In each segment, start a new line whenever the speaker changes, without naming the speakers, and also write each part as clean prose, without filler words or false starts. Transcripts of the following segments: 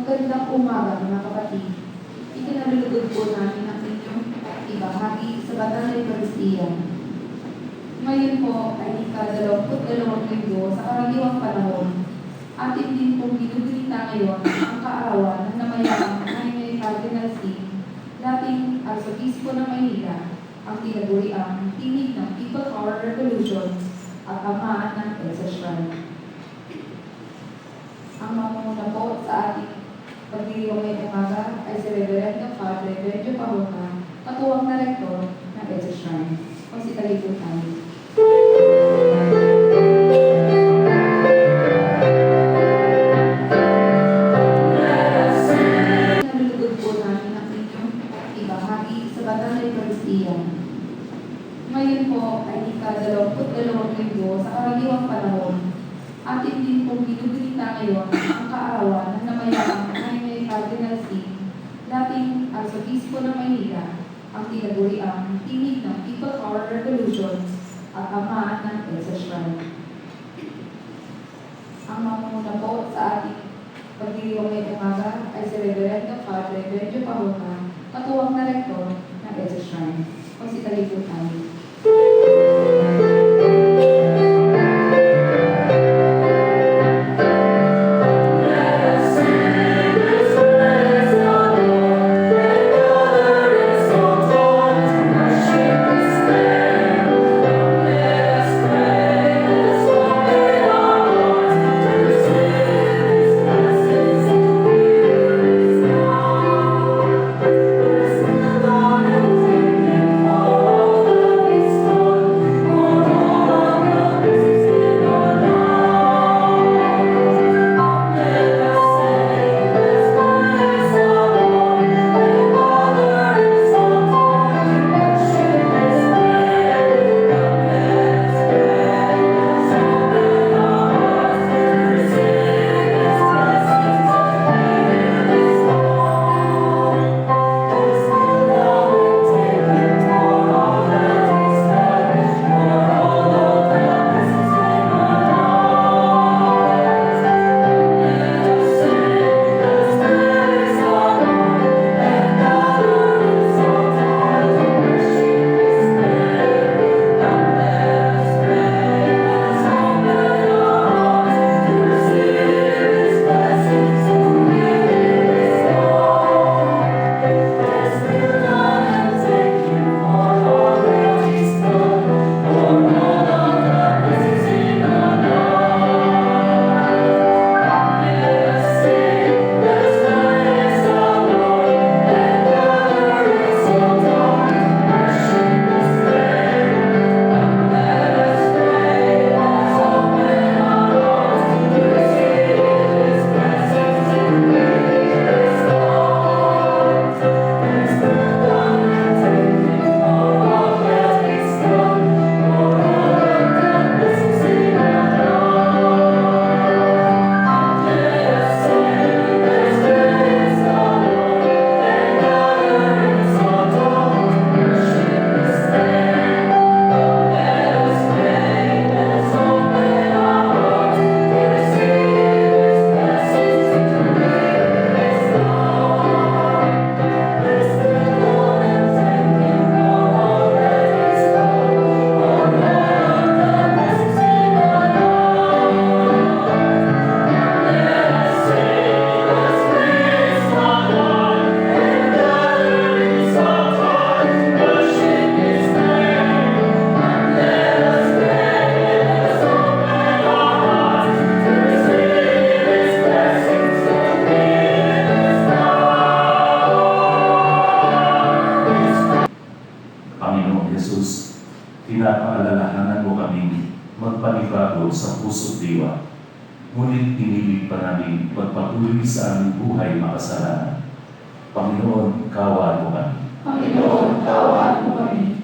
Magandang umaga mga kapatid. Ikinalulugod po namin ang inyong ibahagi sa Banal na Eucharistia. Ngayon po ay ika-22 linggo sa karaniwang panahon. Atin din pong binubulita ngayon ang kaarawan ng namayang Jaime Cardinal C, dating Arsobispo ng Maynila, ang tinaguriang tinig ng People Power Revolution at ama ng Elsa Shrine. Ang mamumuna po sa ating pagdiriwang ngayong umaga ay si Reverendo Padre Benjo Pahona, katuwang na rektor ng Elsa Shrine. Konsitalin po tayo. Nalulugod po namin ang inyong ibahagi sa Banal na Eucharistia. Ngayon po ay ika-22 linggo sa karaniwang panahon. Atin din pong binubulita ngayon ang kaarawan ng namayang Jaime Cardinal C, dating Arsobispo ng Maynila, ang tinaguriang tinig ng People Power Revolution at ama ng Elsa Shrine. Ang mamumuna po sa ating pagdiriwang ngayong umaga ay si Reverendo Padre Benjo Pahona, katuwang na rektor ng Elsa Shrine. Konsitalin po tayo.
Pinapaalalahanan mo kaming magpanibago sa puso't diwa. Ngunit pinilit pa namin magpatuloy sa aming buhay makasalanan. Panginoon, kaawaan mo kami.
Panginoon, kaawaan mo kami.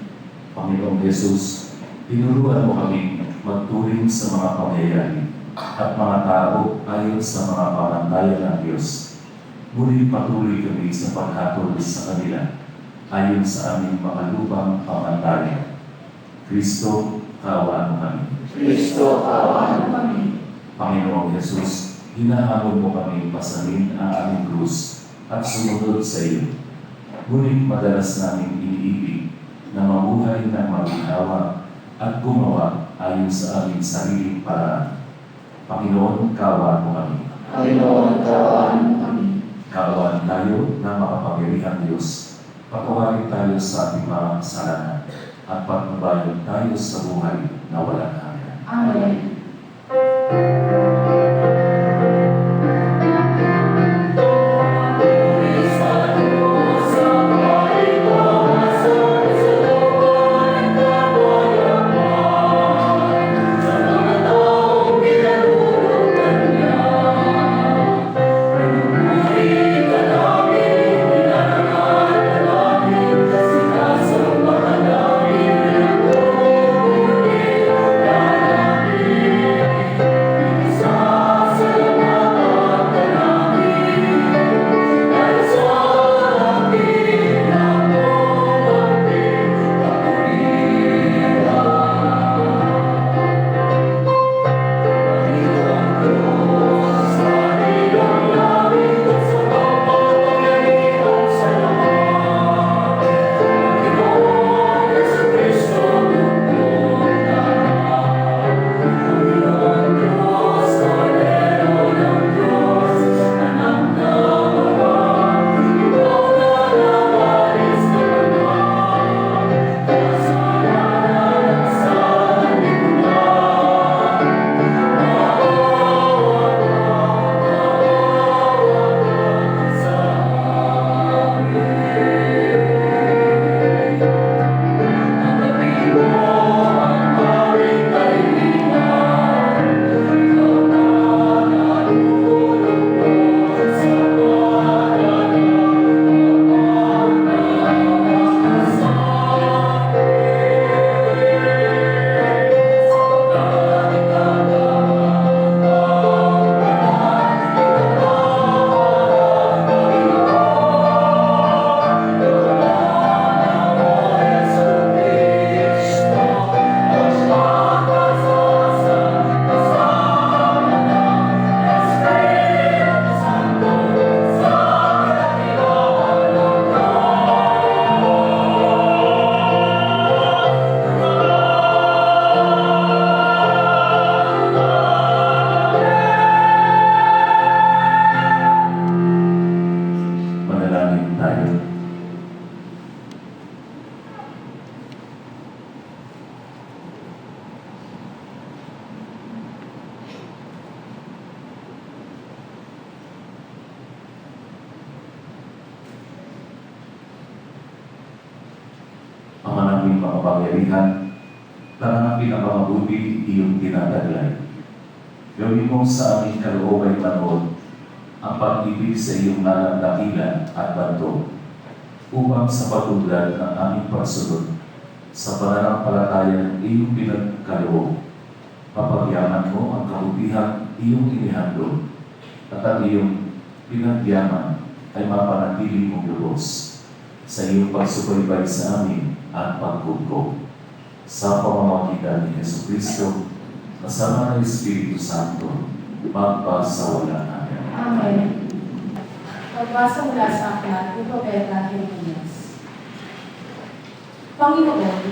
Panginoong Jesus, tinuruan mo kami magturing sa mga pangyayari at mga tao ayon sa mga pamantayan ng Diyos. Ngunit patuloy kami sa paghatol sa kanila ayon sa aming makalupang pamantayan. Kristo, kaawaan mo kami.
Kristo, kaawaan mo kami.
Panginoong Jesus, Hinahamon mo kami pasanin ang aming krus at sumunod sa iyo. Ngunit madalas namin iniibig na mamuhay ng maginhawa at gumawa ayon sa aming sariling paraan. Panginoon, kaawaan mo kami.
Panginoon, kaawaan mo kami.
Kaawaan tayo ng makapangyarihang Diyos. Patawarin tayo sa ating mga kasalanan at pagbabayan tayo sa buhay na walang hanggan.
Amen.
Ama naming makapangyarihan, tanang pinakamabuti iyong tinataglay. Gawin mo sa aming kalooban manood ang pag-ibig sa iyong ngalang dakila at banto, upang sa pagudlad ng aming pagsunod sa pananampalataya ng iyong pinagkaloob, papagyaman mo ang kabutihang iyong inihandog at ang iyong pinagyaman ay mapanatili mong lubos sa iyong pagsubaybay sa amin at pagkuko. Sa pamamagitan ni Jesucristo, kasama ng Espiritu Santo, magpasawalan namin.
Amen.
Pagbasa mula sa aklat ni Propeta Jeremias. Panginoon,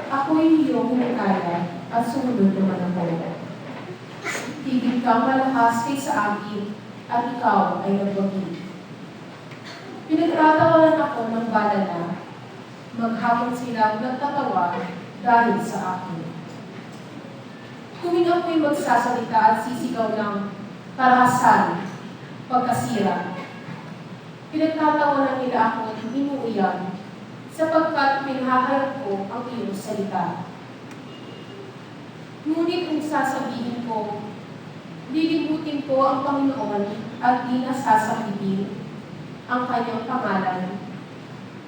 ako'y iyong hinikaya at sumunod naman ako. Higit kang malakas kaysa akin at ikaw ay nagbagi. Pinagtatawanan ako ng balala, maghapon silang nagtatawa dahil sa akin. Tuwing ako'y magsasalita at sisigaw ng karahasan, pagkasira, pinagtatawanan nila ako at inuuyan sapagkat pinahahayag ko ang iyong salita. Ngunit kung sasabihin ko, lilibutin ko ang Panginoon at di nasasabihin ang kanyang pangalan,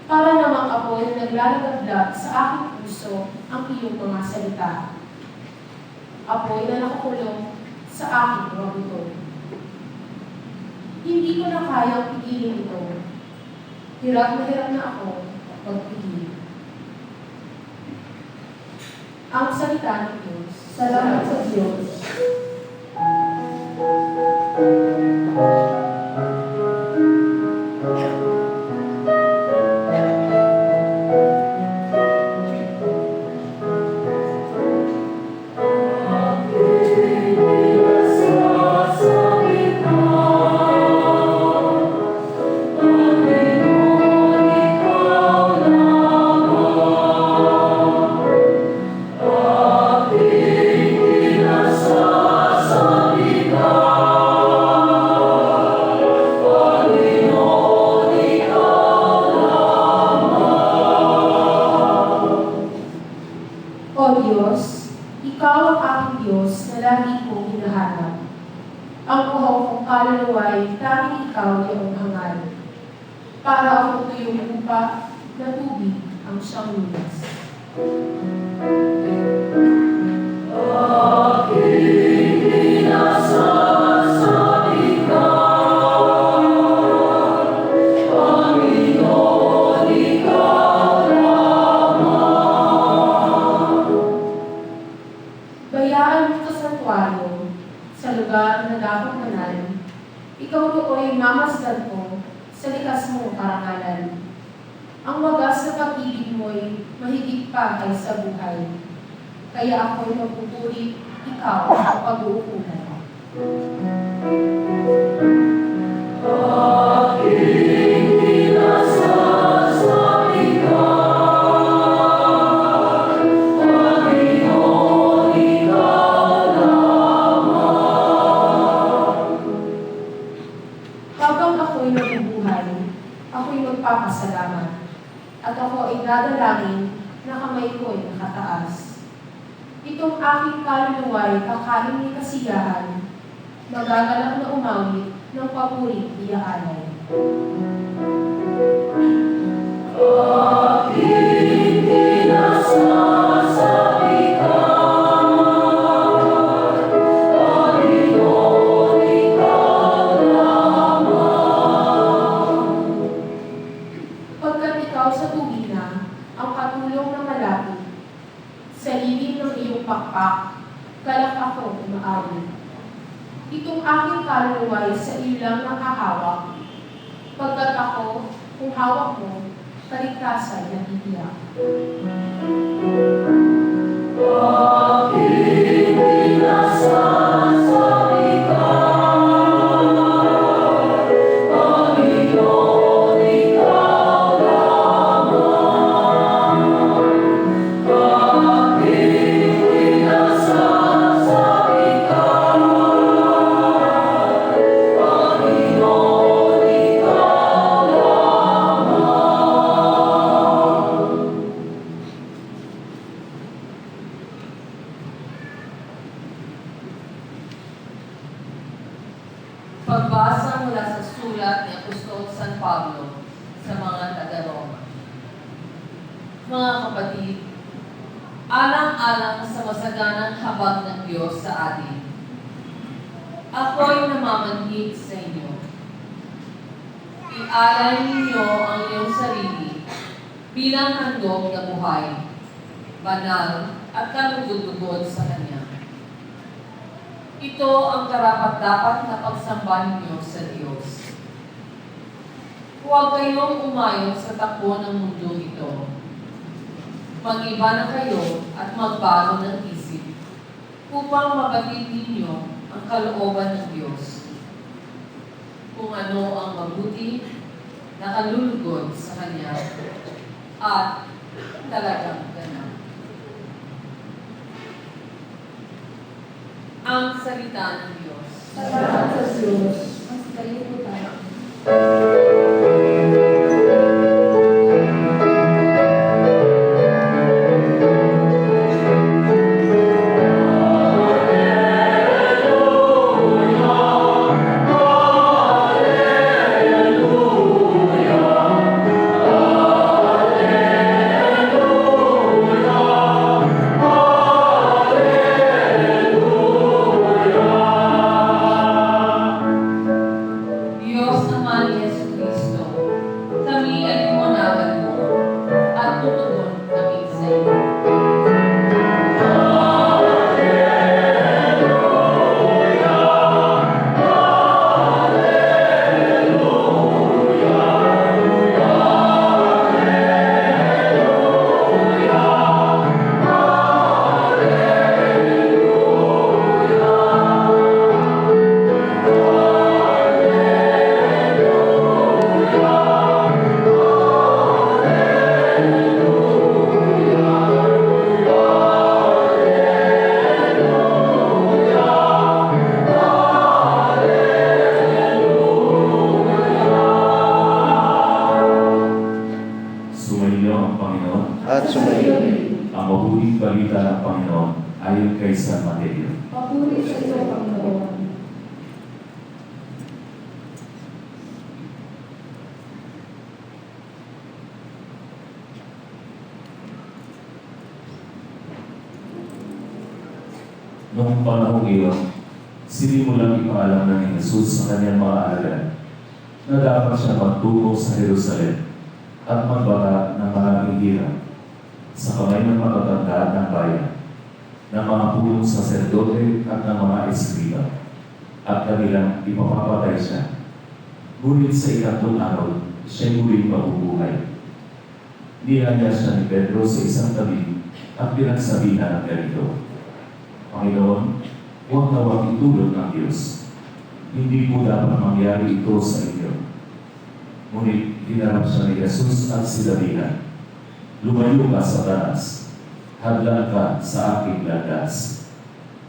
para namang ako'y naglalagagdag sa aking puso ang iyong mga salita. Apoy na nakakulong sa aking mga buto. Hindi ko na kayang pigilin ito. Hirap na ako magpigil. Ang salita ng Diyos.
Salamat sa Diyos.
ikaw iyong hangal. Para ako tuyong lupa na tubig ang siyang lunas. Bayaan mo sa santuaryo, sa lugar na dapat manan, ikaw roo'y mamasdan ko sa likas mong karangalan. Ang wagas na pag-ibig mo'y mahigit pa kaysa buhay. Kaya ako'y magpupuri, ikaw ang pag-uukulan. Habang ako'y nabubuhay, ako'y magpapasalamat. At ako ay dadalangin na kamay ko'y nakataas. Itong aking kaluluwa'y kakain ni kasiyahan, magagalak na umawit ng papuring iyaalay. Pagkat ikaw sa tubig na, ang katulong na malapit, sa lilim ng iyong pakpak, galak ako umaawit. Itong aking kaluluwa'y sa iyo lang nakahawak, pagkat ako, kung hawak mo, kaligtasan na iiyak.
Pagbasa mula sa sulat ni Apostol San Pablo sa mga taga-Roma. Mga kapatid, alang-alang sa masaganang habag ng Diyos sa atin, ako'y namamanhid sa inyo. Ialay ninyo ang iyong sarili bilang handog na buhay, banal at kalugod-lugod sa Kanya. Ito ang karapat-dapat na pagsamba ninyo sa Diyos. Huwag kayong umayon sa takbo ng mundo ito. Mag-iba na kayo at magbago ng isip upang mabatid ninyo ang kalooban ng Diyos. Kung ano ang mabuti, nakalulugod sa Kanya at talagang ganap. Ang salita ng Diyos.
Salamat sa Diyos. Mas kayo po tayo.
Diyos naman ni Jesucristo, kami ay lumanagan mo at tutugon kami sa iyo.
Sumainyo ang Panginoon.
At sumayo.
Ang mabuting balita ng Panginoon ayon kay San Mateo.
Papuri sa iyo, Panginoon.
Noong panahong iyon, sinimulang ipaalam na ni Jesus sa kanyang mga alagad na dapat siya magtungo sa Jerusalem at magbaba ng maraming hirap sa kamay ng matatanda ng bayan, ng mga pulong saserdote at ng mga eskriba, at kanilang ipapapatay siya. Ngunit sa ikatlong araw, siya'y muling mabubuhay. Niyaya siya ni Pedro sa isang tabi at pinagsabihan ng ganito, Panginoon, huwag na huwag itulog ng Diyos. Hindi po dapat mangyari ito sa inyo. Ngunit hinarap siya ni Jesus at sinabihan, Lumayo ka, Satanas. Hadlan ka sa aking landas.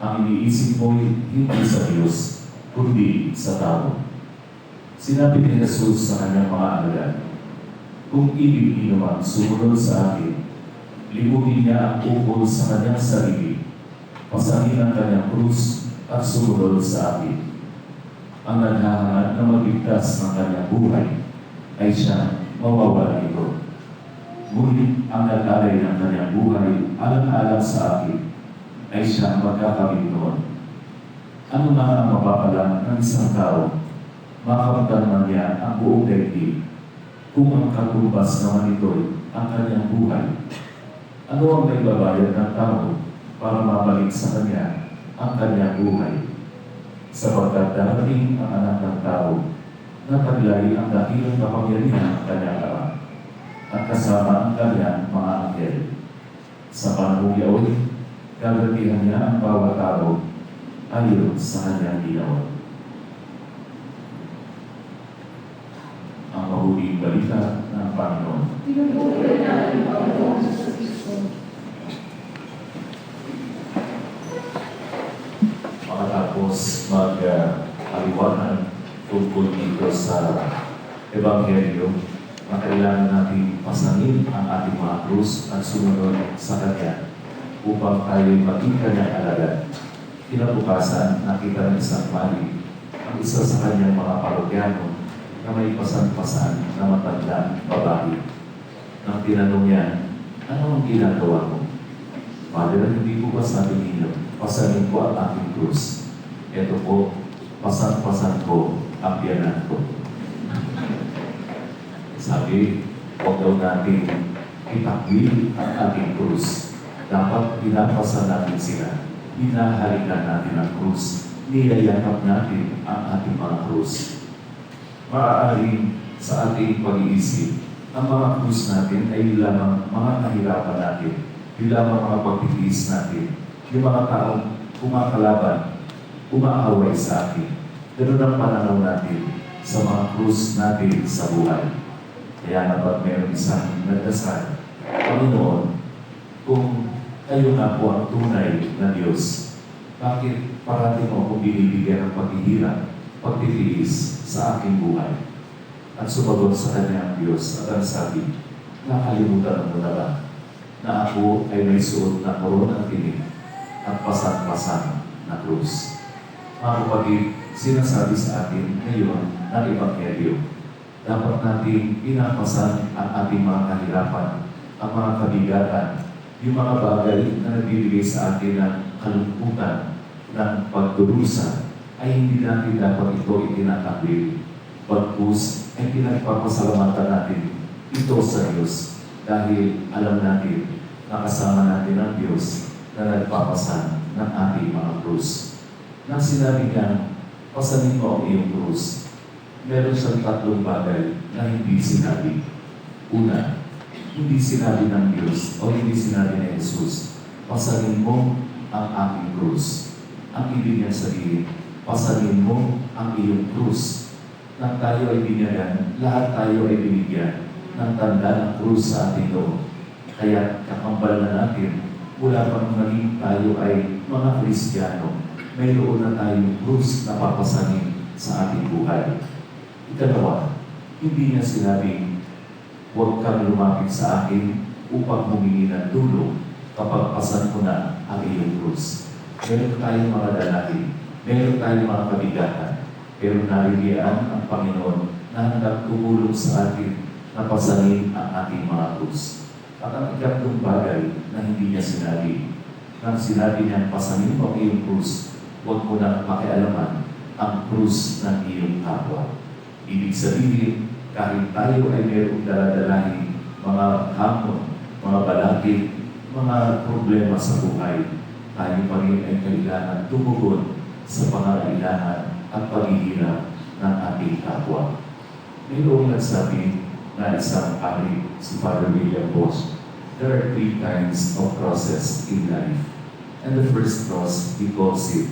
Ang iniisip mo'y hindi sa Diyos, kundi sa tao. Sinabi ni Jesus sa kanyang mga alagad, Kung ibig niyo man sumunod sa akin, limutin niya ang ukol sa kanyang sarili, pasanin ang kanyang krus at sumunod sa akin. Ang naghahangad na magligtas ng kanyang buhay ay siya mawawala nito. Ngunit ang nag-alay ng kanyang buhay alang-alang sa akin ay siya magkakamit noon. Ano na ang mapapala ng isang tao? Makamtan man niya ang buong daigdig kung ang katumbas naman ito'y ang kanyang buhay. Ano ang may babayad ng tao para mabalik sa kanya ang kanyang buhay? Sapagkat darating ang anak ng tao na taglay ang dakilang kapangyarihan ng kanyang Ama at kasama ang kanyang mga anghel. Sa panahong iyon, gagabihan niya ang bawat tao ayon sa kanyang ginawa. Ang mahuling balita ng Panginoon.
Pinupuri natin ang Panginoon sa Kristo.
Makatapos mag-aliwanan tungkol dito sa Ebanghelyo, na kailangan natin pasanin ang ating mga krus at sumunod sa Kanya upang tayo maging Kanyang alagad. Kinabukasan, nakita ng isang mali ang isa sa kanyang mga parokyano na may pasan-pasan na matandang babae. Nang tinanong niya, ano ang ginagawa mo? Father, hindi ko ba sabi ninyo, pasanin ko ang aking krus. Ito po, pasan-pasan ko ang biyanan ko. Sabi, huwag daw natin itakwil ang ating krus. Dapat pinapasan natin sila. Hinahalikan natin ang krus. Niyayakap natin ang ating mga krus. Maaaring sa ating pag-iisip, ang mga krus natin ay lamang mga kahirapan natin, di lamang mga pagtitiis natin, yung mga taong kumakalaban, umaaway sa atin. Ganun ang pananaw natin sa mga krus natin sa buhay. Kaya naman mayroon isang nagdasal, Panginoon, kung kayo nga po ang tunay na Diyos, bakit parating mo akong binibigyan ng paghihirap, pagtitiis sa aking buhay? At sumagot sa kanya ang Diyos at ang sabi, nakalimutan mo na ba na ako ay may suot na koronang tinig at pasan-pasan na krus? Mga kapatid, sinasabi sa atin ngayon ng Ebanghelyo, dapat natin pinapasan ang ating mga kahirapan, ang mga kabigatan, yung mga bagay na nagbibigay sa atin ng kalungkutan, ng pagdurusa, ay hindi natin dapat ito itinatakwil. Pagkus ay pinagpapasalamatan natin ito sa Diyos dahil alam natin na kasama natin ang Diyos na nagpapasan ng ating mga krus. Nang sinabi niya, pasanin mo ang iyong krus, meron siyang tatlong bagay na hindi sinabi. Una, hindi sinabi ng Diyos o hindi sinabi ni Jesus, pasanin mo ang aking krus. Ang ibig niya sabihin, pasanin mo ang iyong krus. Nang tayo ay binigyan, lahat tayo ay binigyan ng tanda ng krus sa ating loob. Kaya kakambal na natin, mula pang naging tayo ay mga Kristiyano, mayroon na tayong krus na papasanin sa ating buhay. Ikalawa, hindi niya sinabing, huwag kang lumapit sa akin upang humingi ng tulong kapag pasan ko na ang iyong krus. Meron tayong mga dalangin, meron tayong mga kabigatan, pero narilian ang Panginoon na handang tumulong sa atin na pasanin ang ating mga krus. At ang ikatlong bagay na hindi niya sinabi, nang sinabi niya, pasanin mo ang iyong krus, huwag mo nang pakialaman ang krus ng iyong kapwa. Ibig sabihin, kahit tayo ay mayroong daladalahin mga hamon, mga balakid, mga problema sa buhay, tayo pa rin ay kailangan tumugon sa pangangailangan at paghihirap ng ating kapwa. Mayroong nagsabi na isang ari, si Father William Bosch, there are 3 kinds of crosses in life. And the first cross, he calls it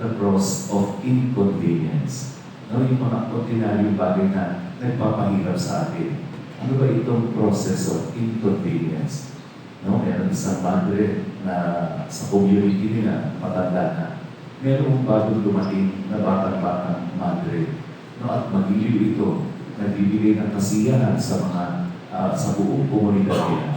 the cross of inconvenience. No, yung mga ordinaryong bagay na nagpapahirap sa atin. Ano ba itong process of inconvenience? No, meron isang madre na sa community nila, matanda na. Merong bagong dumating na batang-batang madre. No, at magiliw ito, nagbibigay ng kasiyahan sa mga sa buong komunidad nila.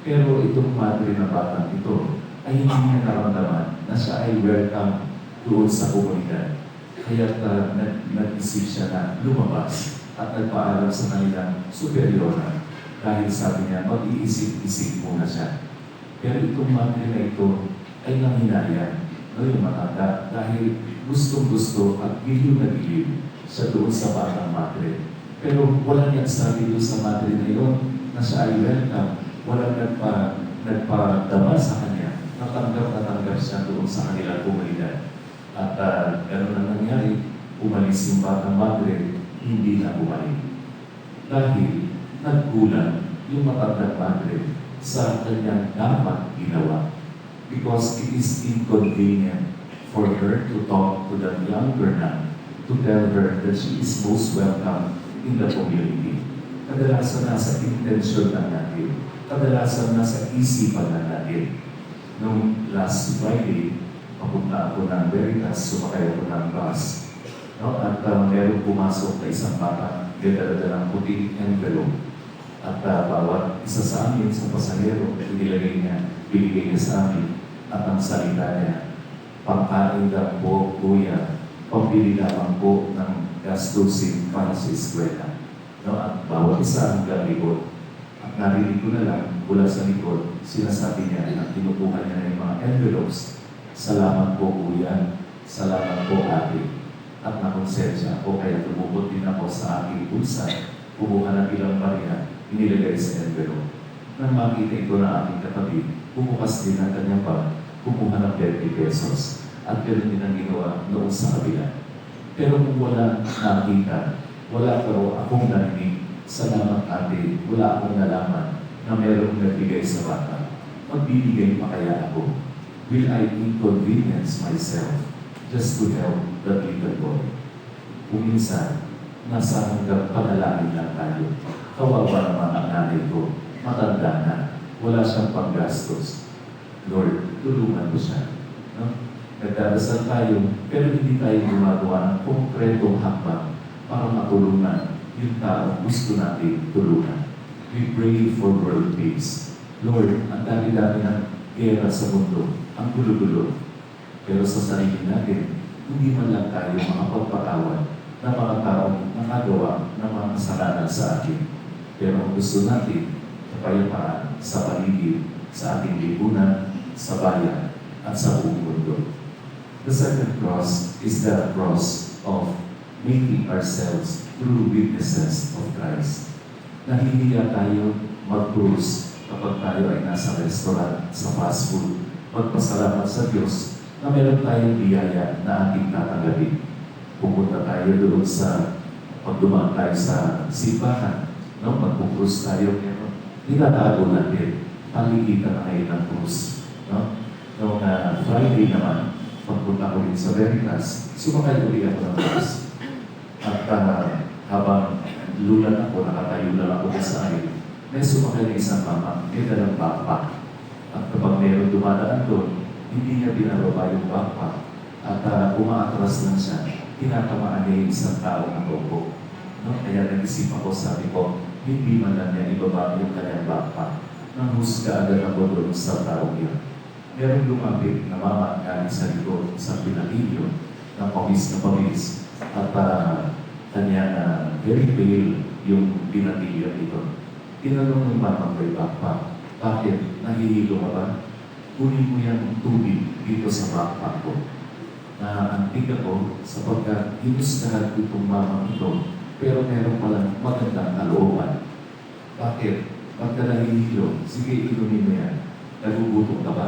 Pero itong madre na batang ito ay hindi niya naramdaman na siya ay welcome doon sa komunidad. Kaya nag-isip siya na lumabas at nagpaalam sa kanilang superiora dahil sabi niya, mag-iisip-isip muna siya. Pero itong madre na ito ay nanghinayang, yung matanda, dahil gustong-gusto at giliw na giliw siya doon sa batang madre. Pero wala niyang sabi doon sa madre na yun na siya ay welcome. Walang nagpadama sa kanya. Natanggap siya doon sa kanilang komunidad. At gano'n ang nangyari, umalis yung batang madre, hindi na bumalik. Dahil nagkulang yung matandang madre sa kanyang dapat ginawa. Because it is inconvenient for her to talk to the younger nun, to tell her that she is most welcome in the community. Kadalasan nasa intention lang natin. Kadalasan nasa isipan lang natin. Noong last Friday, papunta ako ng Veritas, sumakay ako ng bus. No? At merong pumasok na isang bata, dadala ng puting envelope. At bawat isa sa amin, sa pasahero, inilagay niya, binigay niya sa amin. At ang salita niya, pangkain lang po, kuya, pambili lamang po ng gastusin para sa eskwela. No? At bawat isa ang galikod. At narinig ko na lang, mula sa likod, sinasabi niya na kinukuha niya na yung mga envelopes. Salamat po kuya, salamat po ate. At nakonsensya ako, kaya tumukot din ako sa aking bulsa, kumuha ng ilang barya, inilagay sa envelope. Nang makita ito na aking katabi, bumukas din ang kanyang bag, kumuha ng 20 pesos. At ganoon din ang ginawa noon sa kabila. Pero kung wala nakita, wala pero akong narinig, salamat ate, wala akong nalaman na mayroong nagbigay sa bata. Magbibigay pa kaya ako? Will I inconvenience myself just to help that little boy? Kung minsan, nasa hanggang panalangin lang tayo. Kawawa naman ang nanay ko, matanda na, wala siyang panggastos. Lord, tulungan mo siya. No? Nagdadasal tayo, pero hindi tayo gumagawa ng konkretong hakbang para matulungan yung tao gusto natin tulungan. We pray for world peace. Lord, ang dami-dami ng gera sa mundo, ang gulo-gulo. Pero sa sarili natin, hindi man lang tayo makapagpatawad na mga taong nakagawa ng mga kasalanan sa atin. Pero ang gusto natin, kapayapaan sa paligid, sa ating lipunan, sa bayan, at sa buong mundo. The second cross is the cross of making ourselves true witnesses of Christ. Nahihiya tayo mag-cruise kapag tayo ay nasa restaurant, sa fast food, magpasalamat sa Diyos na meron tayong biyaya na ating tatanggapin. Pupunta tayo doon sa, pag dumaan tayo sa simbahan, no? Magpupruise tayo, tinatago natin, palikitan na kayo ng cruise. No? Noong Friday naman, pagpunta ko rin sa Veritas, sumakay ulit ako ng bus. At habang lulan ako, nakatayo lang ako sa akin, may sumakay na isang mama, may dalang backpack. At kapag mayroong dumadaan doon, hindi niya binababa yung backpack. At umaatras lang siya, tinatamaan niya yung isang tao na topo. No? Kaya nag-isip ako, sabi ko, hindi man lang niya ibaba yung kanyang backpack. Nang husga agad ako doon sa tao niya. Merong lumapit na mama galing sa likod sa pinakilyo ng pawis na pawis. At kanya very pale yung pinatilyo ito. Tinanong ng mama ko yung backpack, bakit? Nahihilo ka ba? kunin mo yung tubig dito sa backpack ko. Na antig ako sapagkat hinustahan ko itong mamang ito, pero meron palang magandang kalooban. Bakit? Pagka nahihilo, sige, inumin mo yan. Nagugutom ka ba?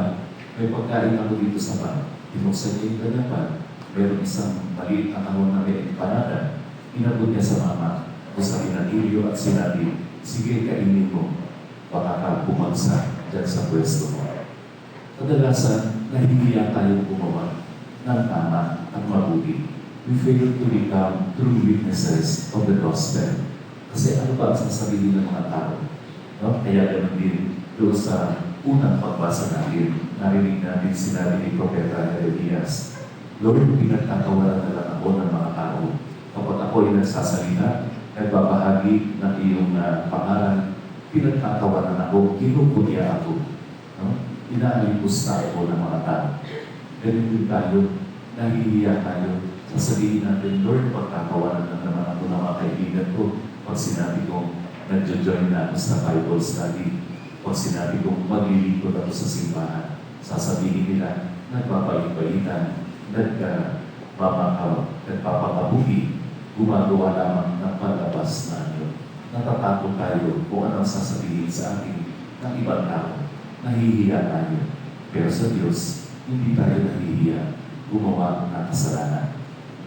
May pagkain ako dito sa bag. Tinuksan niya yung ganapan. Meron isang maliit na kahon na may empanada. Inabot niya sa mama. Tapos sa pinagilyo at sinabi, sige, kainin mo. Baka ka bumagsak dyan sa pwesto mo. Kadalasan, nahihiya tayong gumawa ng tama at mabuti. We fail to become true witnesses of the gospel. Kasi ano ba ang sasabihin ng mga tao? No? Kaya naman din doon sa unang pagbasa natin, narinig natin sinabi ni Propeta Jeremias, Lord, pinagtatawaran na lang ako ng mga tao. Kapag ako ay nagsasalita, nagbabahagi ng iyong pangalan, pinagtatawaran ako, kinupudya ako. No? Inaalipos na ako ng mga tao. Ganun din tayo, nahihiya tayo. Sasabihin natin, Lord, pagkatawanan na naman ako ng mga kaibigan ko. Pag sinabi kong nag-join na ako sa Bible study, pag sinabi kong maglilingkod ako sa simbahan, sasabihin nila, nagpapait-paitan, nagpapakabuhi, gumagawa lamang ng palabas na anyo. Natatakot tayo kung anong sasabihin sa atin ng ibang tao. Nahihiya tayo. Pero sa Diyos, hindi tayo nahihiya gumawa ng kasalanan.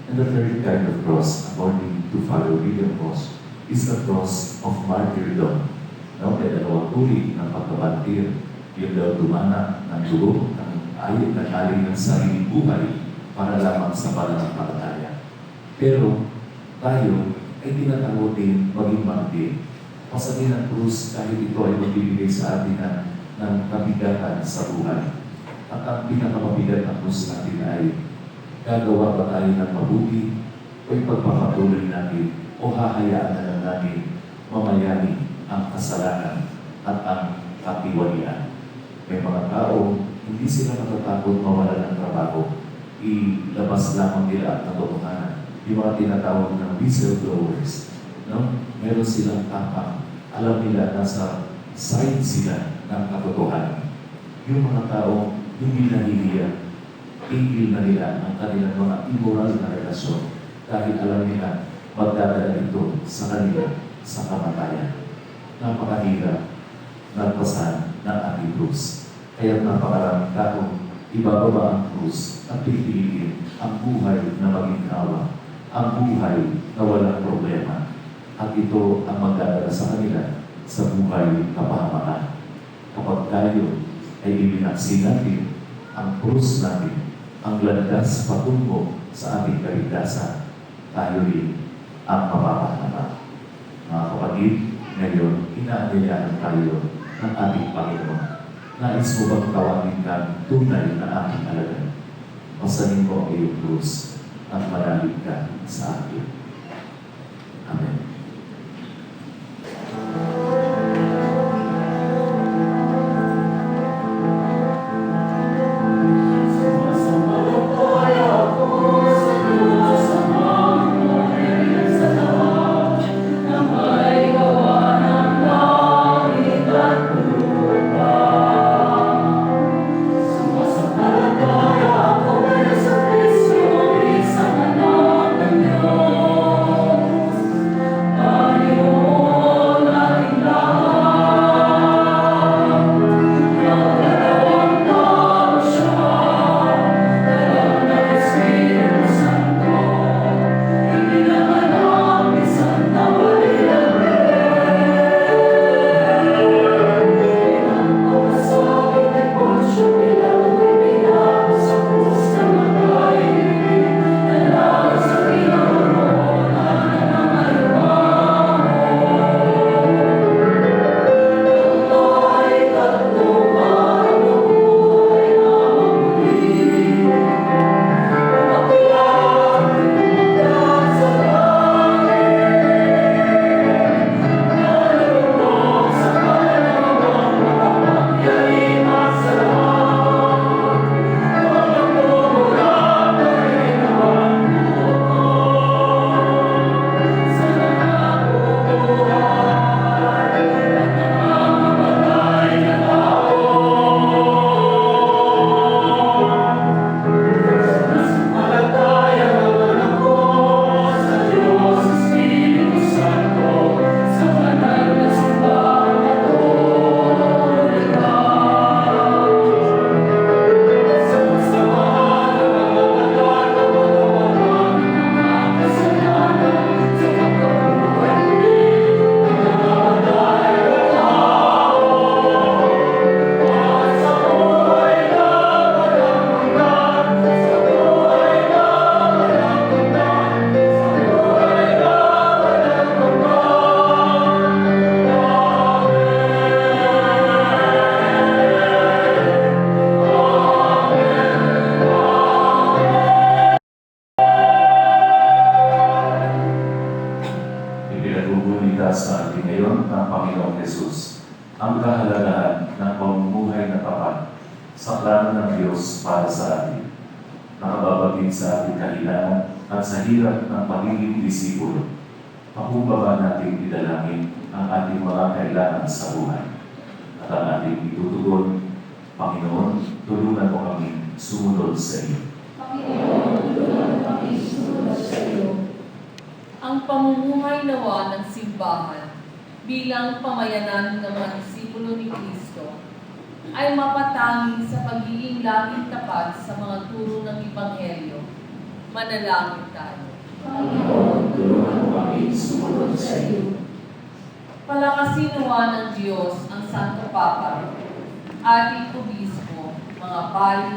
And the third kind of cross, according to Father William Bosch, is the cross of martyrdom. No? May dalawang uri ng pagkabantir. Yung daw dumana ng dugo, ng ayat na galing ng sariling buhay para lamang sa pananampalataya. Pero tayo ay tinatawag din maging martir. Pasanin ng krus kahit ito ay magbibigay sa atin ng kabigatan sa buhay. At ang pinakamabigat na krus natin ay gagawa ba tayo ng mabuti o ipagpapatuloy natin o hahayaan na lang natin mamayani ang kasalanan at ang katiwalian. May mga tao, hindi sila natatakot mawala ng trabaho. Ilabas lamang nila ang katotohanan. Yung mga tinatawag ng whistleblowers, no? Meron silang tapang. Alam nila nasa side sila ng katotohanan. Yung mga tao, hindi nahihiya. Tigil na nila ang kanilang mga immoral na relasyon dahil alam nila magdadala ito sa kanila sa kamatayan. Napakahirap nagpasan ng ating krus. Kaya napakaraming tao, ibababa ang krus at pipiliin ang buhay na maginhawa, ang buhay na walang problema. At ito ang magdadala sa kanila sa buhay kapahamakan. Kapag tayo ay ibinaksin natin ang krus natin, ang landas patungo sa ating kaligtasan, tayo rin ang mapapahama. Mga kapatid, ngayon, inaanyayahan tayo ng ating Panginoon. Nais mo bang tawagin kang tunay na aking alagad? Pasanin mo ang iyong krus at manalig ka sa akin. Amen.
Sumasampalataya ako sa Kristo, isang anak ng Diyos.
ipinakita sa atin ngayon ng Panginoong Hesus ang kahalagahan ng pamumuhay na tapat sa plano ng Diyos para sa atin. Nakababagin sa ating kahilangan at sa hirap ng pagiging disipulo. Pakumbaba natin idalangin ang ating mga kailangan sa buhay. At ang ating itutugon, Panginoon, tulungan mo kami sumunod sa iyo.
Panginoon, tulungan kami sumunod sa iyo.
Ang pamumuhay nawa ng simbahan bilang pamayanan ng mga disipulo ni Kristo ay mapatanging sa pagiging laging tapat sa mga turo ng Ebanghelyo. Manalangin tayo.
Panginoon, tulungan mo kami sumunod sa iyo.
Palakasin nawa ng Diyos ang Santo Papa, ating obispo, mga pari,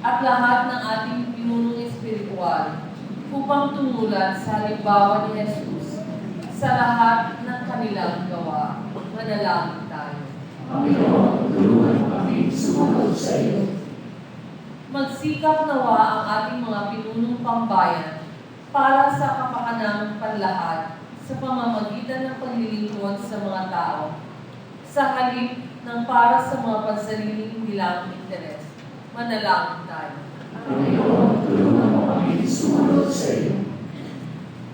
at lahat ng ating pinunong espiritual upang tumulan sa halimbawa ni Jesus sa lahat ng kanilang gawa. Manalangin tayo.
Panginoon, tulungan mo kami sumunod sa iyo.
Magsikap nawa ang ating mga pinunong pambayan para sa kapakanang panlahat sa pamamagitan ng paglilingkod sa mga tao, sa halip ng para sa mga pansariling nilang interes. Manalangin tayo.
Panginoon, tulungan mo kami sumunod sa iyo.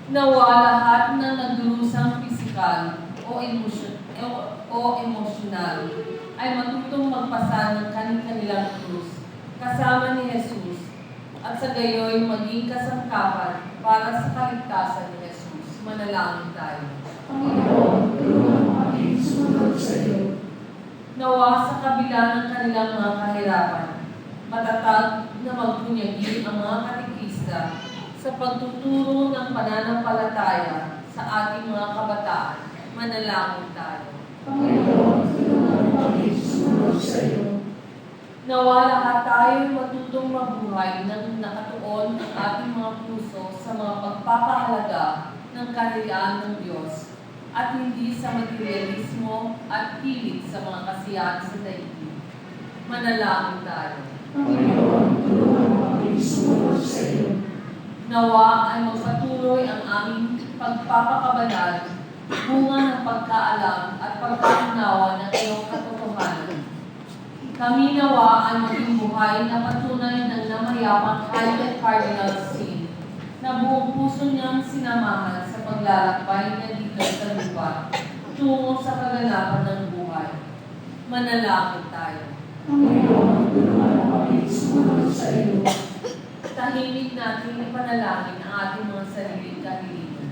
Nawa lahat ng nagdurusang pisikal o emosyonal ay matutong magpasan ng kanilang krus kasama ni Jesus at sa gayoy maging kasangkapan para sa kaligtasan ni Jesus. Manalangin tayo.
Panginoon, tulungan mo kami sumunod sa iyo.
Nawa sa kabila ng kanilang mga kahirapan, matatag na magpunyagi ang mga katikista sa pagtuturo ng pananampalataya sa ating mga kabataan. Manalangin tayo.
Panginoon, tulungan mo kami sumunod sa iyo.
Nawa lahat tayo matutong mabuhay ng nakatuon ang ating mga puso sa mga pagpapahalaga ng kaharian ng Diyos at hindi sa materialismo at pilit sa mga kasiyahan sa daigdig. Manalangin tayo.
Panginoon, tulungan mo kami sumunod sa iyo.
Nawa ay magpatuloy ang aming pagpapakabanal, bunga ng pagkaalam at pagkaunawa ng iyong katotohanan. Kami nawa ay maging buhay na patunay ng namayapang Highland Cardinal Sin, na buong puso niyang sinamahan sa paglalakbay niya dito sa lupa, tungo sa kaganapan ng buhay. Manalangin tayo.
Panginoon, tulungan mo kami sumunod sa iyo.
Tahimik natin ipanalangin ang ating mga sariling kahilingan.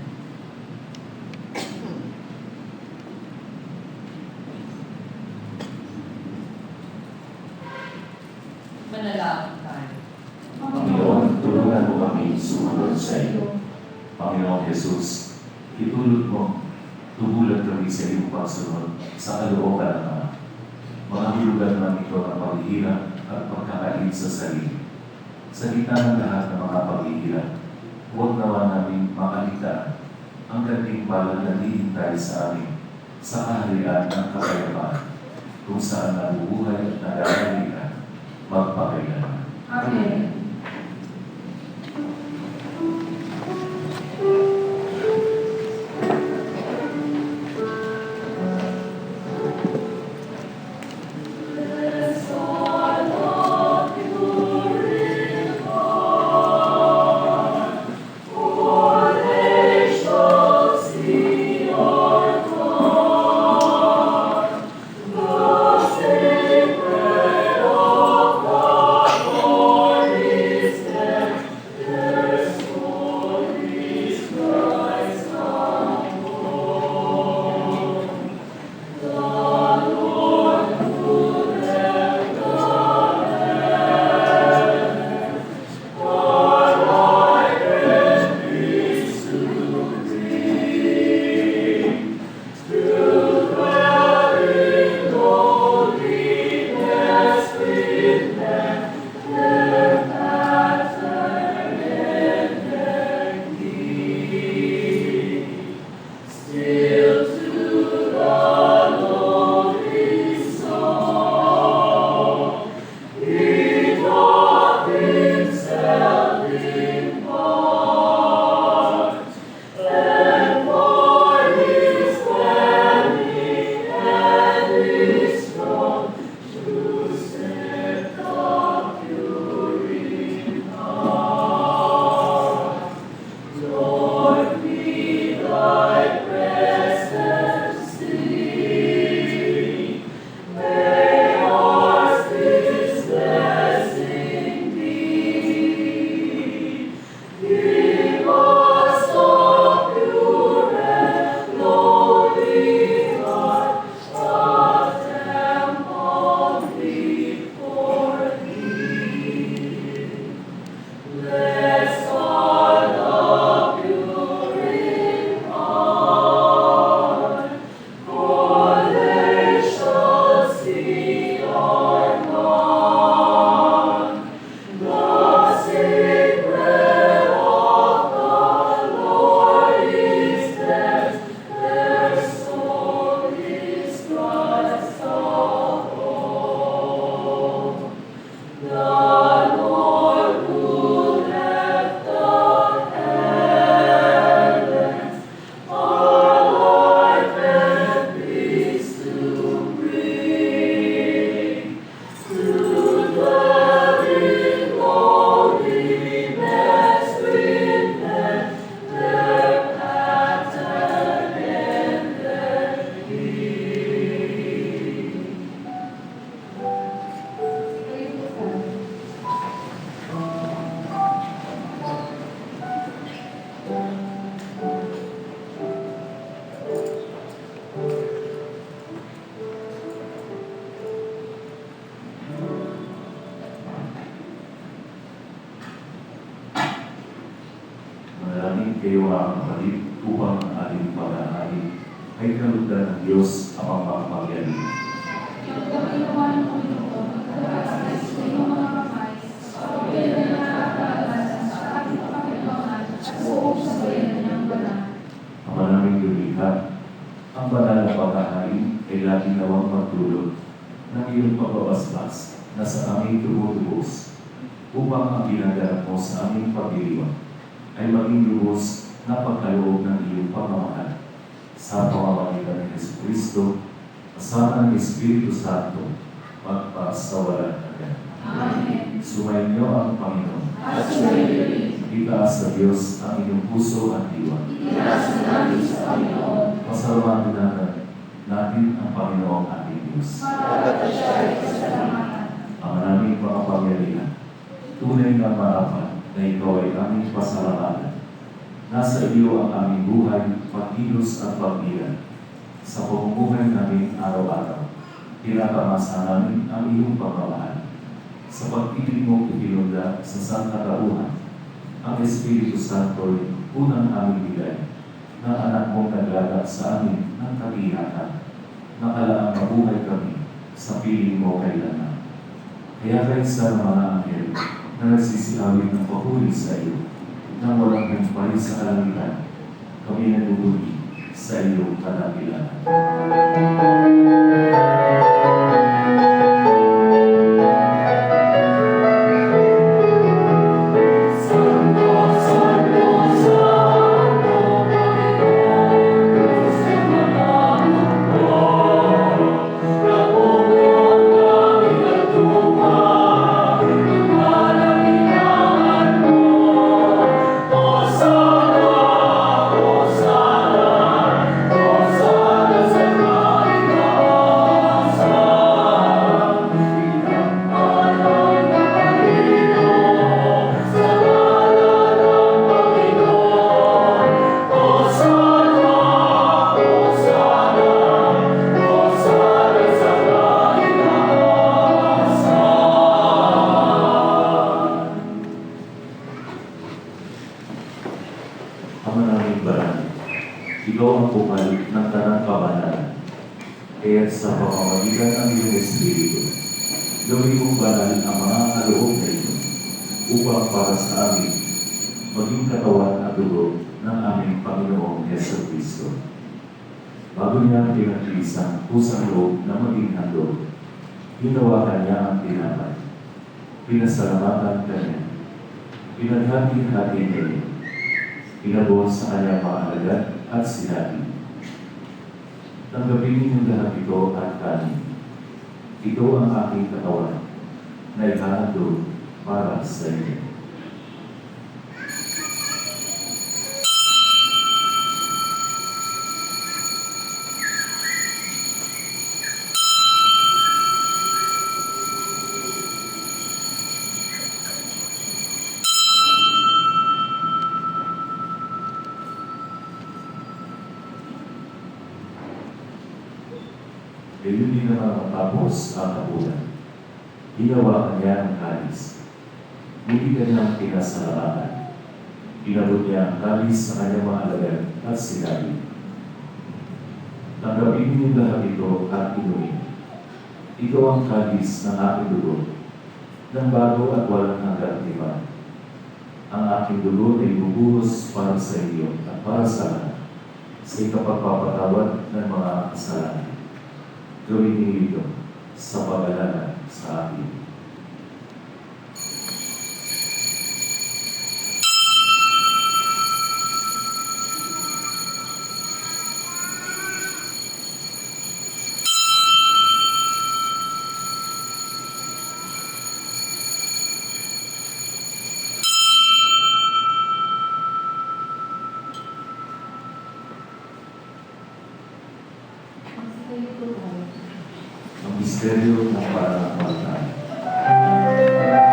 Manalangin tayo.
Panginoon, tulungan mo kami sumunod sa iyo. Panginoong Jesus, itulot mo, tubulan kami sa iyong pagsunod sa kalooban ng mga hulugan ng ito ng paghihirap at pagkakain sa sarili. Sa gitna ng lahat ng mga paghihirap, huwag nawa namin makaligtaan ang gantimpalang na hihintay sa amin sa kaharian ng kapayapaan, kung saan nabubuhay at nagagalitan magpakailanman.
Amen.
Glory
kayo mga kapatid upang ang ating paghahari ay kalugdan ng Diyos ang makapangyarihan.
Yung kapayapaan ng Panginoon, magkakalas sa iyong mga kamay, sa pagpili na nakakaalas sa ating kapayapaan at sa buong sabayan ng banal.
Ama naming lumikha, ang banal na paghahari ay lagi nawang magdulot ng iyong pagbabasbas na sa aming tumutubos upang ang ginagawa mo sa aming pagdiriwang ay maging lubos na pagkaloob ng iyong pagmamahal sa pamamagitan ng Jesucristo, kasama ng Espiritu Santo, magpasawalan hanggan.
Amen.
Sumayin niyo ang Panginoon.
At sumayin,
Itaas sa Diyos ang inyong puso at diwa.
itinaas namin sa Panginoon,
Pasalamatan natin ang Panginoong ating Diyos.
para siya ay kasalamatan.
Ang aming makapangyarihan, tunay na maapat na ikaw ay aming pasalamatan. Nasa iyo ang aming buhay, pagkilos at pagdilan. Sa pamumuhay namin araw-araw, tinatamasa namin ang iyong pagmamahal. Sa pag-ibig mo itinunda sa sangkatauhan, ang Espiritu Santo ay unang aming bigay, na anak mong naglaga sa amin ng kabihatan, nakalaang mabuhay kami sa piling mo kailanman. Kaya kaysa ng mga anghel na nagsisiawit ng papuri sa iyo, nang walang humpay sa kalangitan, kami naguguli sa iyong kadakilaan. Ama naming banal, ikaw ang bukal ng tanang kabanalan. Kaya sa pamamagitan ng iyong Espiritu, gawin mong banal ang mga kaloob na ito upang para sa amin maging katawan at dugo ng aming Panginoong Yesu Cristo. Bago niya pinagkilis ang pusang loob na maging handog, hinawakan niya ang tinapay. Pinasalamatan kanya. Pinaghati-hati niya. Pinabon sa kanyang mga alagad at sinabi, tanggapin ninyong lahat ito at kanin. Ito ang aking katawan na ihahandog para sa inyo. Gayon din naman matapos ang hapunan. Hinawakan niya ang kalis. Hindi kanyang pinasalamatan. Inabot niya ang kalis sa kanyang mga alagad at sinabi, tanggapin niyo lahat ito at inumin. Ito ang kalis ng aking dugo, ng bago at walang hanggang tipan. Ang aking dugo ay bubuhos para sa iyo at para sa lahat, sa ikapagpapatawad ng mga kasalanan. Gawin niyo ito sa pag-alala sa akin. Ang misteryo ng pananampalataya.
Amen.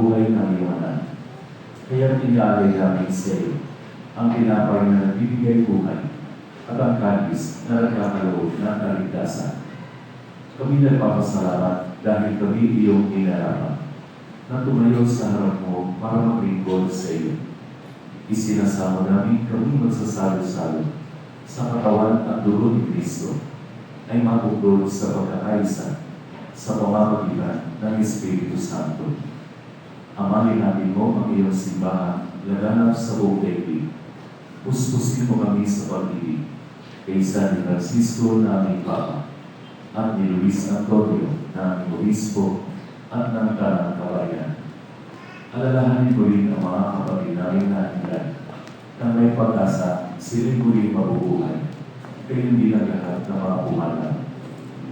buhay ng iyong anak. Kaya inaalay namin sa iyo ang tinapay na nagbibigay buhay at ang kalis na nagkakaloob ng kaligtasan. Kami nagpapasalamat dahil kami iyong inarapan na tumayo sa harap mo para maglingkod sa iyo. Isinasama namin kami magsasalo-salo sa katawan at dugo ni Kristo ay mabukod sa pagkakaisa sa pamamagitan ng Espiritu Santo. Amalin natin mo ang iyong simbahan laganap sa buong daigdig. Puspusin mo kami sa pag-ibig kaysa ni Francisco na aming Papa at ni Luis Antonio na aming Obispo at ng Tanang Kabayan. Alalahanin mo rin ang mga kapatid namin na ilan na may pag-asa sila'y muling mabubuhay kaya hindi ang lahat na mga pumalang.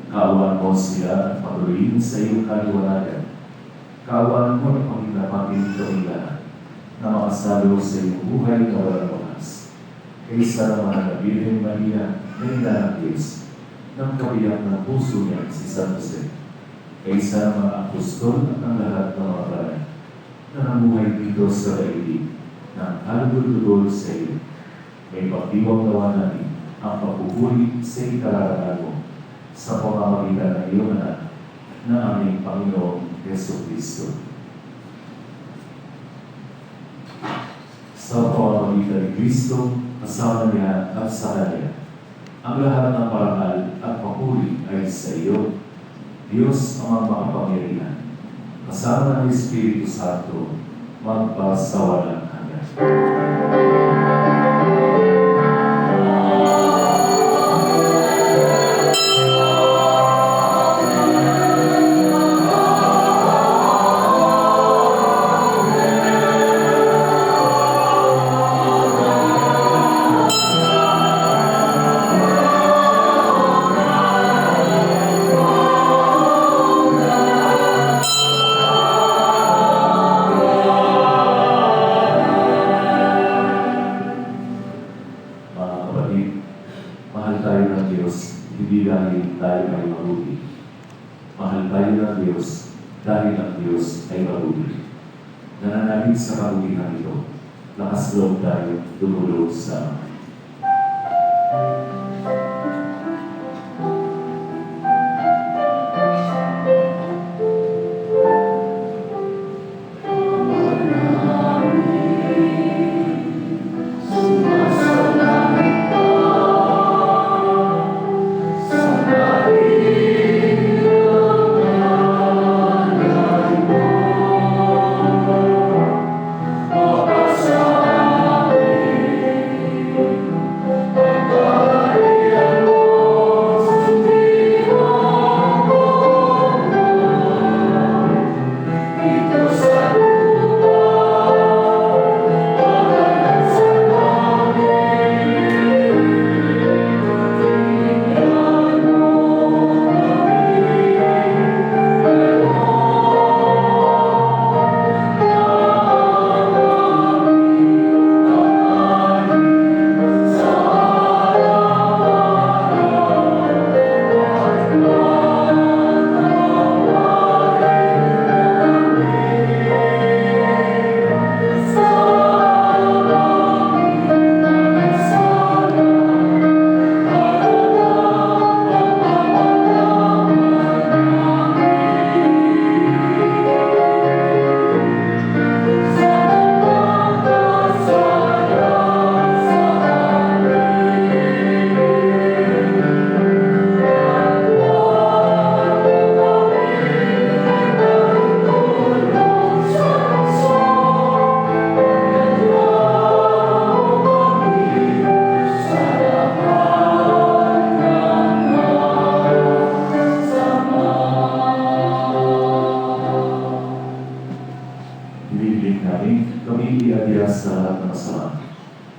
Kaawaan mo sila at patuloyin sa iyong kaliwanagan. Kaawaan mo na panginapatin kami lahat na makasalo sa iyong buhay na walang wakas. Kaysa naman na Birhen Maria na ina ng Diyos, ng kabiyak ng puso niya si San Jose. Kaysa naman ang apostol at ang lahat ng mga banal na namuhay dito sa daigdig ng alugod-lugod sa iyo. May pagdiwang gawa namin ang pagpupuri sa ikararangan mo sa pamamagitan ng iyong anak na aming Panginoong Yeso Cristo. Sa pamamagitan ni Cristo, kasama niya at sa Kanya, ang lahat ng parangal at papuri ay sa iyo, Diyos ang makapangyarihan, kasama ng Espiritu Santo, magpasawalang hanggan. Mahal tayo ng Diyos, hindi dahil tayo ay mabuti. Mahal tayo ng Diyos dahil ang Diyos ay mabuti. Nananalig sa kabutihan ito, lakas loob tayo dumulog sa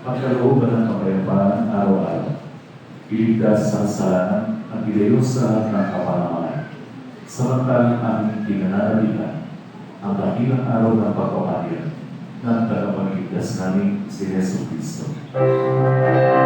pagkalooban ng kapayapaan araw-araw, iligtas sa kasalanan at ilayo sa ng kapanaman. Samantalang aming pinananaligan ang dakilang araw ng pagpapahayag ng tagapagligtas namin si Yesu Cristo.
Maria,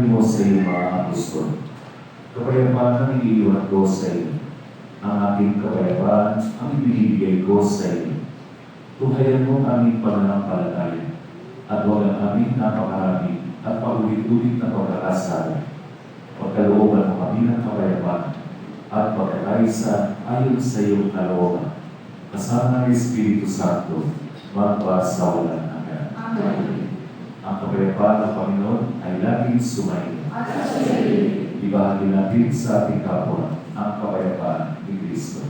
Sinabi mo sa iyong mga apostol, kapayapaan ang iniiwan ko sa iyo. Ang aking kapayapaan ang ibinibigay ko sa iyo. Tuhayan mo ang aming pananampalataya at huwag ang aming napakarami at paulit-ulit na pagkakasala. Pagkalooban mo kami ng kapayapaan at pagkakaisa ayon sa iyong kalooban. Kasama ng Espiritu Santo, magpa sa walang hanggan.
Amen.
Ang kapayapaan ng Panginoon ay laging sumainyo.
At sa iyo.
Ibahagi natin sa ating kapwa ang kapayapaan ni Kristo.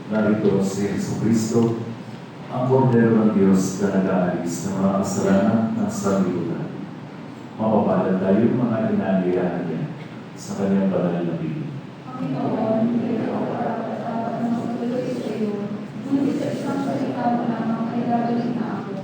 Narito si Jesucristo, ang Kordero ng Diyos na nag-aalis ng mga kasalanan ng sanlibutan. Mapapalad tayo mga inaliyahan niya sa kanyang banal na bibig.
Panginoon, hindi ako parapat-dapat na magtuloy sa iyo, ngunit sa isang salita mo lamang ay gagaling na ako.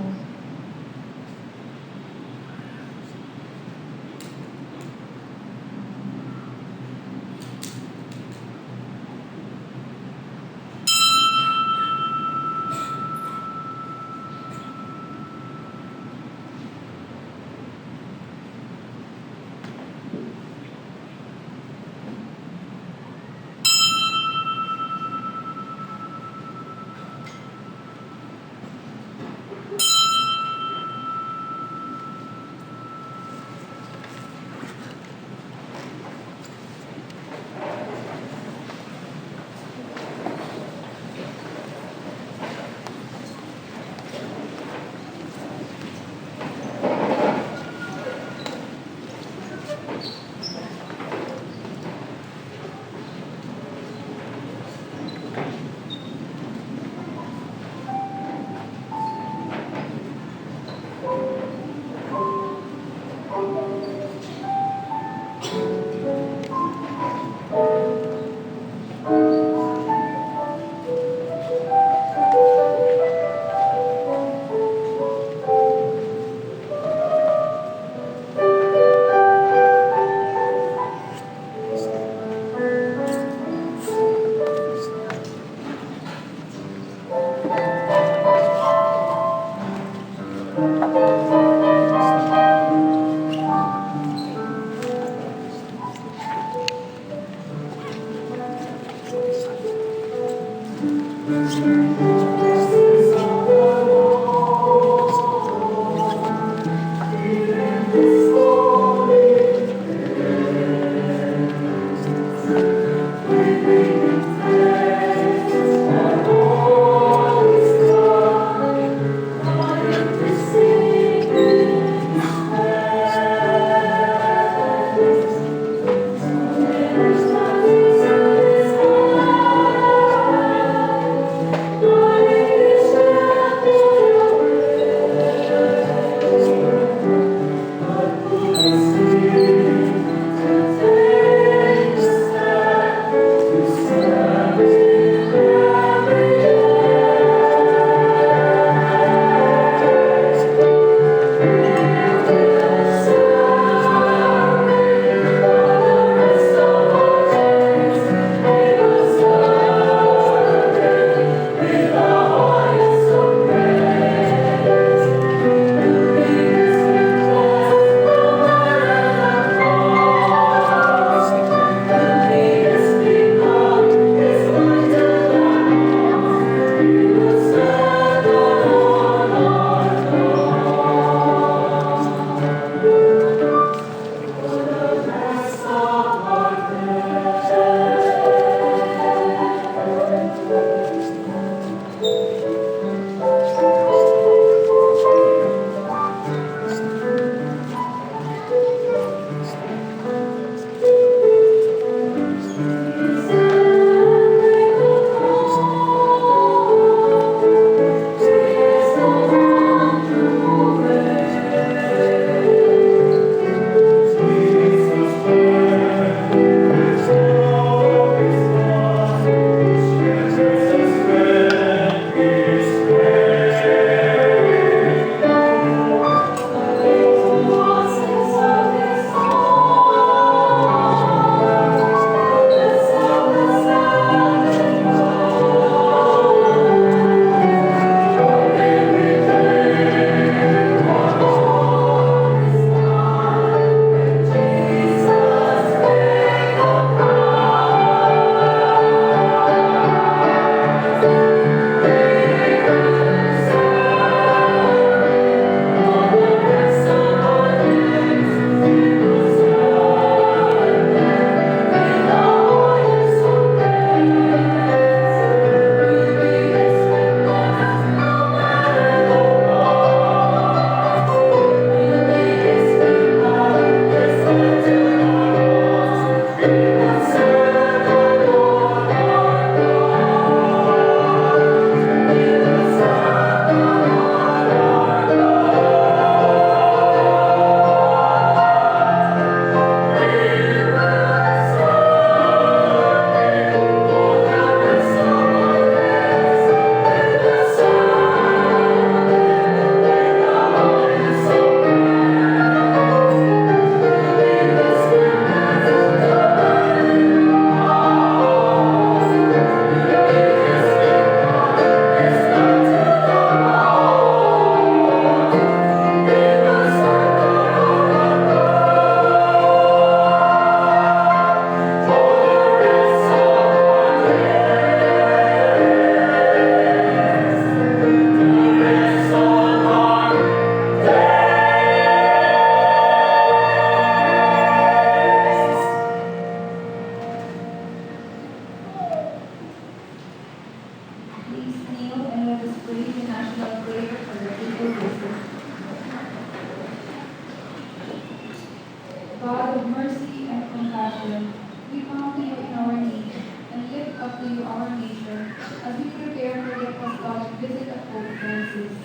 God of mercy and compassion, we come to you in our need and lift up to you our nation as we prepare for the apostolic visit of Pope Francis.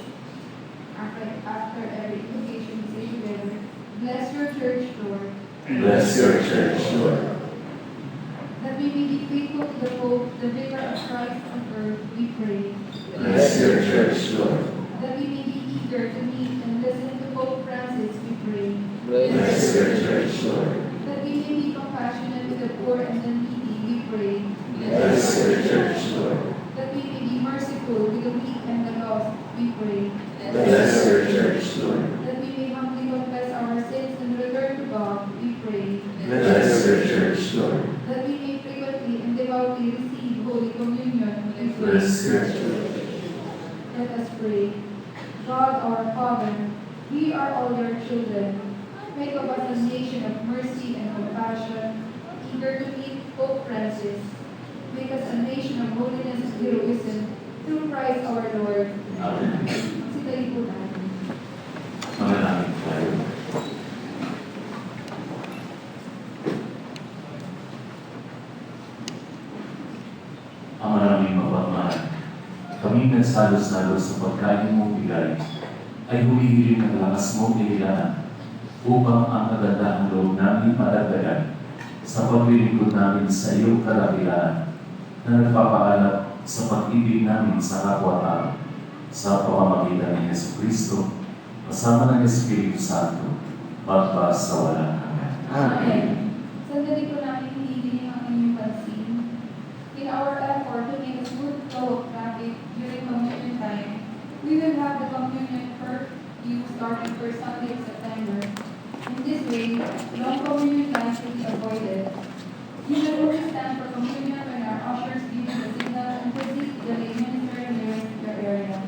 After every invocation, we say together, bless your church, Lord.
Bless your church, Lord.
That we may be faithful to the Pope, the vicar of Christ on earth, we pray.
Bless your church, Lord.
That we may be eager to meet and listen to Pope Francis, we pray.
Bless your church, Lord.
That we may be compassionate to the poor and the needy, we pray.
Bless your church, Lord.
That we may be merciful to the weak and the lost, we pray.
Bless your church, Lord.
That we may humbly confess our sins and return to God, we pray.
Bless your church, Lord.
That we may frequently and devoutly receive Holy Communion, we pray.
Bless your church.
Let us pray. God our Father, we are all your children. Make of us a nation of mercy and compassion, eager to meet Pope Francis. Make us a nation of holiness and heroism through Christ our Lord.
Amen.
Sitayin po natin.
Manalangin tayo. Ang maraming mapagmahal, kami nagsalos-salos sa pagkain mong bigay, ay humihiling ng lakas mong kailangan upang ang kagandahang loob namin madagdagan sa paglilingkod namin sa iyong kadakilaan na nagpapaalap sa pag-ibig namin sa kapwa-tao sa pamamagitan ni Jesucristo kasama ng Espiritu Santo magpas sa walang hanggan.
Amen. Sandali po namin hinihingin ang inyong pansin. In our effort to make a smooth flow of traffic during communion time, we will have the communion first due starting first Sunday of September. In this way, long communion lines will be avoided. You will only stand for communion when our ushers give you the signal and proceed to the lay minister nearest your area.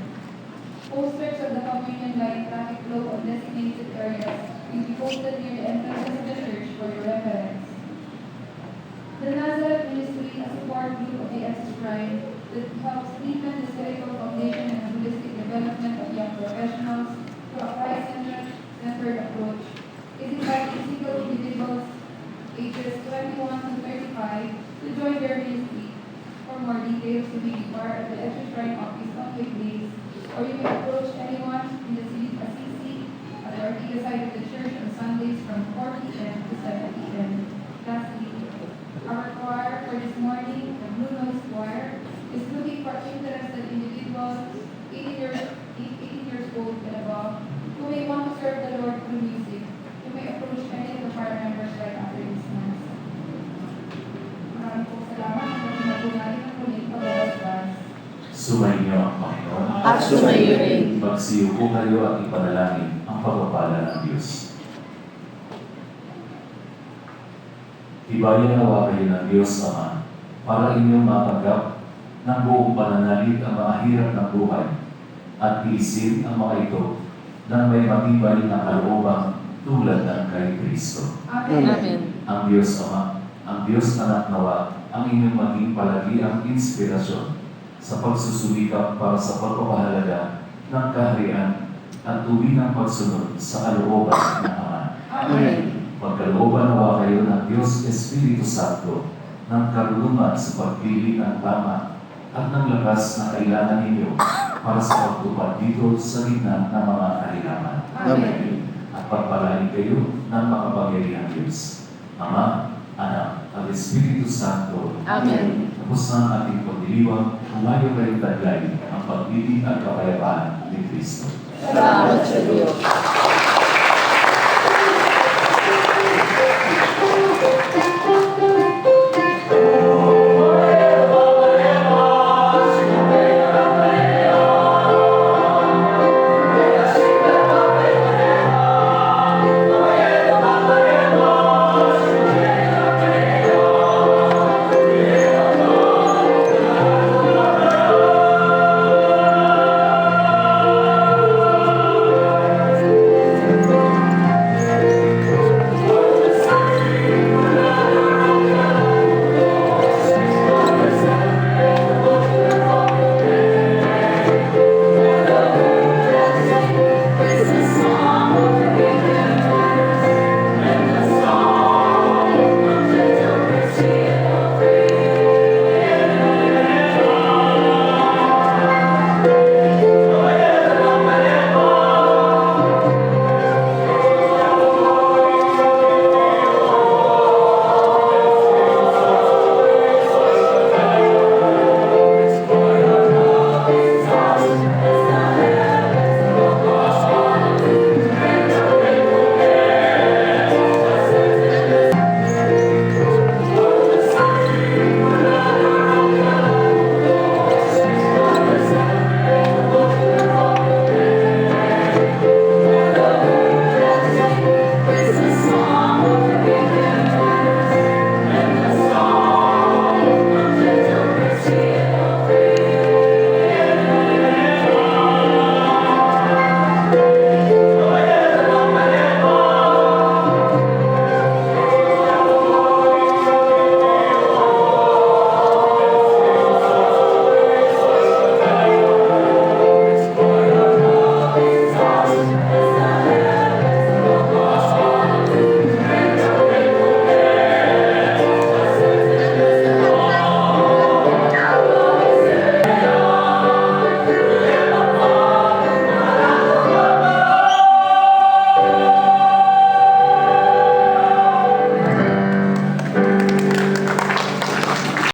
Posters of the communion line traffic flow of designated areas will be posted near the entrances of the church for your reference. The Nazareth Ministry, a support group of the SS Shrine that helps deepen the spiritual foundation and holistic development of young professionals through a Christ-centered approach, is inviting single individuals ages 21 to 35 to join their ministry. For more details, you may inquire at the SS Shrine office on weekdays, or you may approach anyone in the CC at the Ortiga side of the church on Sundays from 4 p.m. to 7 p.m. Lastly, our choir for this morning, the Blue Notes Choir, is looking for interested individuals 18 years old and above who may want to serve the Lord through music. You may approach any of the choir members right after this mass. Maraming po salamat at pinatunay ng muling paglalabas.
Sumainyo ang Panginoon.
At sumayo rin.
Magsiyo po kayo at ipanalangin ang pagpapala ng Diyos. Ibayan nawa kayo ng Diyos Ama para inyong matanggap ng buong pananalig ang mga hirap ng buhay at isin ang mga ito na may matibay na kalooban tulad ng kay Kristo.
Amen.
Ang Diyos Ama, ang Diyos Anak nawa ang inyong maging palagi ang inspirasyon sa pagsusumikap para sa pagpapahalaga ng kaharian at tuwinang pagsunod sa kalooban ng Ama.
Amen.
Magkalooban nawa kayo ng Diyos Espiritu Santo ng karunungan sa pagpili ng tama at ng lakas na kailangan ninyo para sa pagtupad dito sa gitna ng mga kahilangan.
Amen.
At pagpalain kayo ng makapangyarihang Diyos, Ama, Anak, at Espiritu Santo.
Amen.
Tapos na ang ating pagdiliwang, humayo kayong taglay ang pag-ibig at kapayapaan ni Kristo.
Salamat sa Diyos.